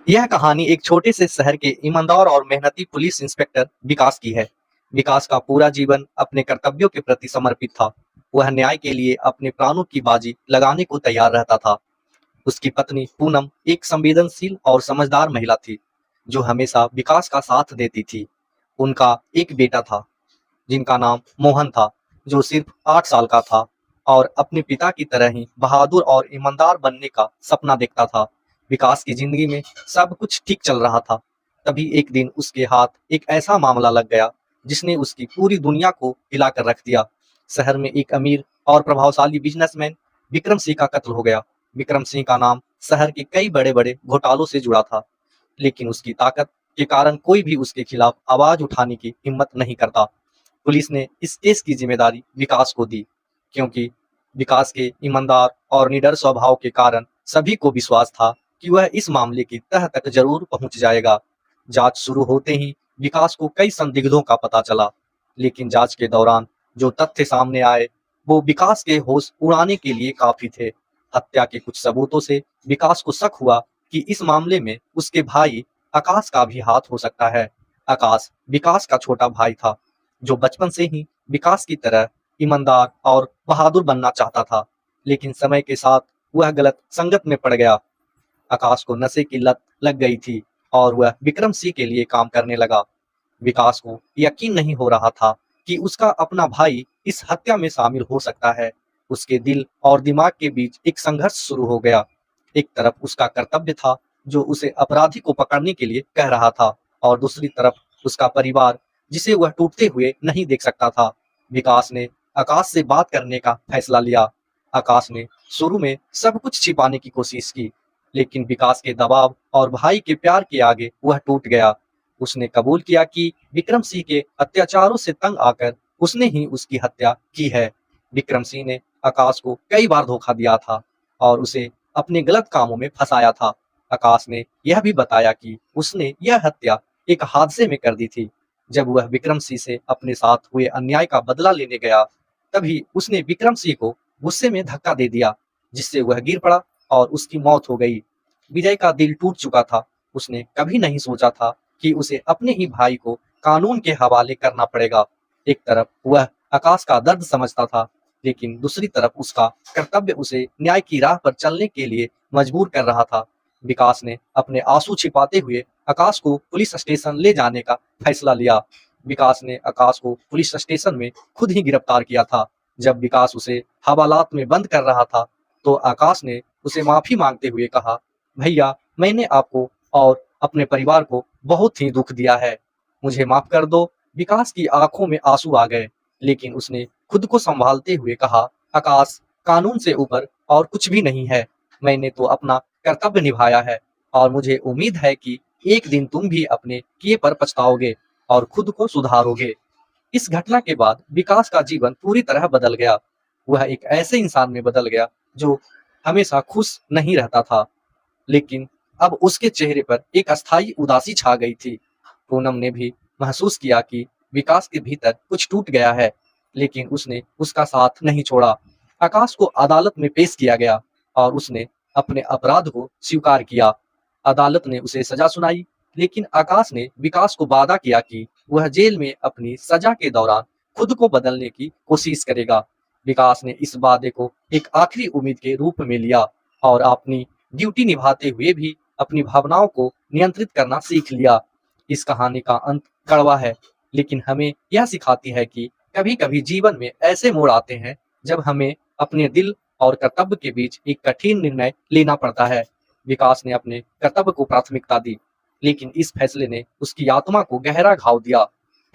यह कहानी एक छोटे से शहर के ईमानदार और मेहनती पुलिस इंस्पेक्टर विकास की है। विकास का पूरा जीवन अपने कर्तव्यों के प्रति समर्पित था। वह न्याय के लिए अपने प्राणों की बाजी लगाने को तैयार रहता था। उसकी पत्नी पूनम एक संवेदनशील और समझदार महिला थी, जो हमेशा विकास का साथ देती थी। उनका एक बेटा था, जिनका नाम मोहन था, जो सिर्फ 8 साल का था और अपने पिता की तरह ही बहादुर और ईमानदार बनने का सपना देखता था। विकास की जिंदगी में सब कुछ ठीक चल रहा था। तभी एक दिन उसके हाथ एक ऐसा मामला लग गया, जिसने उसकी पूरी दुनिया को हिलाकर रख दिया। शहर में एक अमीर और प्रभावशाली बिजनेसमैन विक्रम सिंह का कत्ल हो गया। विक्रम सिंह का नाम शहर के कई बड़े-बड़े घोटालों से जुड़ा था, लेकिन उसकी ताकत के कारण कोई भी उसके खिलाफ आवाज उठाने की हिम्मत नहीं करता। पुलिस ने इस केस की जिम्मेदारी विकास को दी, क्योंकि विकास के ईमानदार और निडर स्वभाव के कारण सभी को विश्वास था कि वह इस मामले की तह तक जरूर पहुंच जाएगा। जांच शुरू होते ही विकास को कई संदिग्धों का पता चला, लेकिन जांच के दौरान जो तथ्य सामने आए, वो विकास के होश उड़ाने के लिए काफी थे। हत्या के कुछ सबूतों से विकास को शक हुआ कि इस मामले में उसके भाई आकाश का भी हाथ हो सकता है। आकाश विकास का छोटा भाई था, जो बचपन से ही विकास की तरह ईमानदार और बहादुर बनना चाहता था, लेकिन समय के साथ वह गलत संगत में पड़ गया। आकाश को नशे की लत लग गई थी और वह विक्रम सिंह के लिए काम करने लगा। विकास को यकीन नहीं हो रहा था कि उसका अपना भाई इस हत्या में शामिल हो सकता है। उसके दिल और दिमाग के बीच एक संघर्ष शुरू हो गया। एक तरफ उसका कर्तव्य था, जो उसे अपराधी को पकड़ने के लिए कह रहा था, और दूसरी तरफ उसका परिवार, जिसे वह टूटते हुए नहीं देख सकता था। विकास ने आकाश से बात करने का फैसला लिया। आकाश ने शुरू में सब कुछ छिपाने की कोशिश की, लेकिन विकास के दबाव और भाई के प्यार के आगे वह टूट गया। उसने कबूल किया कि विक्रम सिंह के अत्याचारों से तंग आकर उसने ही उसकी हत्या की है। विक्रम सिंह ने आकाश को कई बार धोखा दिया था और उसे अपने गलत कामों में फंसाया था। आकाश ने यह भी बताया कि उसने यह हत्या एक हादसे में कर दी थी। जब वह विक्रम सिंह से अपने साथ हुए अन्याय का बदला लेने गया, तभी उसने विक्रम सिंह को गुस्से में धक्का दे दिया, जिससे वह गिर पड़ा और उसकी मौत हो गई। विजय का दिल टूट चुका था। उसने कभी नहीं सोचा था कि उसे अपने ही भाई को कानून के हवाले करना पड़ेगा। एक तरफ वह आकाश का दर्द समझता था, लेकिन दूसरी तरफ उसका कर्तव्य उसे न्याय की राह पर चलने के लिए मजबूर कर रहा था। विकास ने अपने आंसू छिपाते हुए आकाश को पुलिस स्टेशन ले जाने का फैसला लिया। विकास ने आकाश को पुलिस स्टेशन में खुद ही गिरफ्तार किया था। जब विकास उसे हवालात में बंद कर रहा था, तो आकाश ने उसे माफी मांगते हुए कहा, भैया, मैंने आपको और अपने परिवार को बहुत ही दुख दिया है, मुझे माफ कर दो। विकास की आंखों में आंसू आ गए, लेकिन उसने खुद को संभालते हुए कहा, आकाश, कानून से ऊपर और कुछ भी नहीं है। मैंने तो अपना कर्तव्य निभाया है, और मुझे उम्मीद है कि एक दिन तुम भी अपने किए पर पछताओगे और खुद को सुधारोगे। इस घटना के बाद विकास का जीवन पूरी तरह बदल गया। वह एक ऐसे इंसान में बदल गया, जो हमेशा खुश नहीं रहता था, लेकिन अब उसके चेहरे पर एक अस्थायी उदासी छा गई थी। पूनम ने भी महसूस किया कि विकास के भीतर कुछ टूट गया है, लेकिन उसने उसका साथ नहीं छोड़ा। आकाश को अदालत में पेश किया गया और उसने अपने अपराध को स्वीकार किया। अदालत ने उसे सजा सुनाई, लेकिन आकाश ने विकास को वादा किया कि वह जेल में अपनी सजा के दौरान खुद को बदलने की कोशिश करेगा। विकास ने इस वादे को एक आखिरी उम्मीद के रूप में लिया और अपनी ड्यूटी निभाते हुए भी अपनी भावनाओं को नियंत्रित करना सीख लिया। इस कहानी का अंत कड़वा है, लेकिन हमें यह सिखाती है कि कभी-कभी जीवन में ऐसे मोड़ आते हैं, जब हमें अपने दिल और कर्तव्य के बीच एक कठिन निर्णय लेना पड़ता है। विकास ने अपने कर्तव्य को प्राथमिकता दी, लेकिन इस फैसले ने उसकी आत्मा को गहरा घाव दिया।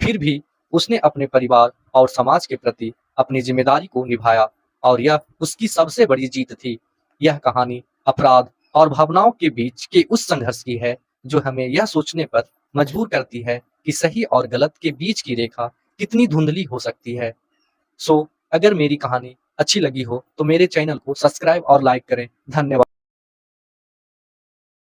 फिर भी उसने अपने परिवार और समाज के प्रति अपनी जिम्मेदारी को निभाया, और यह उसकी सबसे बड़ी जीत थी। यह कहानी अपराध और भावनाओं के बीच के उस संघर्ष की है, जो हमें यह सोचने पर मजबूर करती है कि सही और गलत के बीच की रेखा कितनी धुंधली हो सकती है। अगर मेरी कहानी अच्छी लगी हो, तो मेरे चैनल को सब्सक्राइब और लाइक करें। धन्यवाद।